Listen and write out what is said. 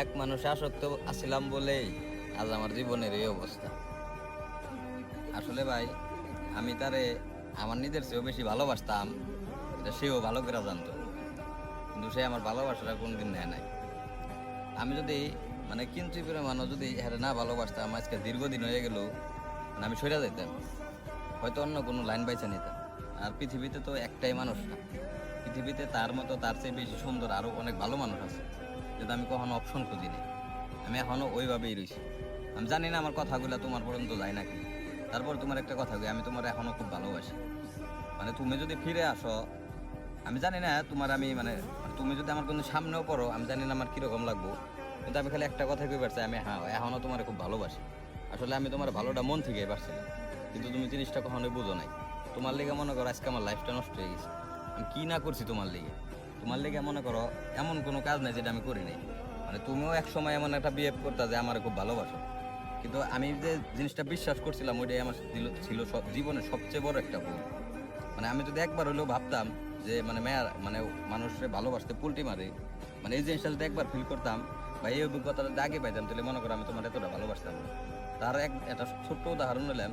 এক মানুষে আসক্ত আছিলাম বলেই আজ আমার জীবনের এই অবস্থা। আসলে ভাই, আমি তারে আমার নিজের চেয়েও বেশি ভালোবাসতাম, এটা সেও ভালো করে জানতো, কিন্তু সে আমার ভালোবাসাটা কোনদিন নেয় নাই। আমি যদি মানে কিঞ্চিত পরিমাণও যদি হ্যাঁ না ভালোবাসতাম, আজকে দীর্ঘদিন হয়ে গেল আমি সরে যাইতাম, হয়তো অন্য কোনো লাইন বাইছে নিতাম। আর পৃথিবীতে তো একটাই মানুষ না, পৃথিবীতে তার মতো তার চেয়ে বেশি সুন্দর আরও অনেক ভালো মানুষ আছে, যেটা আমি কখনো অপশন খুঁজি নাই। আমি এখনো ওইভাবেই রয়েছি। আমি জানি না আমার কথাগুলো তোমার পর্যন্ত যায় নাকি, তারপর তোমার একটা কথা কই, আমি তোমার এখনো খুব ভালোবাসি। মানে তুমি যদি ফিরে আসো, আমি জানি না তোমার আমি মানে তুমি যদি আমার কোনো সামনেও পড়ো, আমি জানি না আমার কিরকম লাগবো, কিন্তু আমি খালি একটা কথা কই পারছি, আমি হ্যাঁ এখনো তোমার খুব ভালোবাসি। আসলে আমি তোমার ভালোটা মন থেকেই পারছিলাম, কিন্তু তুমি জিনিসটা কখনোই বুঝো নাই। তোমার লেগে মনে করো আজকে আমার লাইফটা নষ্ট হয়ে গেছে। আমি কি না করছি তোমার লেগে? তোমার লেগে মনে করো এমন কোনো কাজ নাই যেটা আমি করি নাই। মানে তুমিও এক সময় এমন একটা বিহেভ করতা যে আমার খুব ভালোবাসো, কিন্তু আমি যে জিনিসটা বিশ্বাস করছিলাম ওইটাই আমার ছিল জীবনের সবচেয়ে বড় একটা ভুল। মানে আমি যদি একবার হলেও ভাবতাম যে মানে মেয়ার মানে মানুষের ভালোবাসতে পুলটি মারে, মানে এই জিনিসটা যদি একবার ফিল করতাম বা এই অভিজ্ঞতাটা যদি আগে পাইতাম, তাহলে মনে করো আমি তোমার এতটা ভালোবাসতাম না। তার একটা ছোট্ট উদাহরণ নিলাম।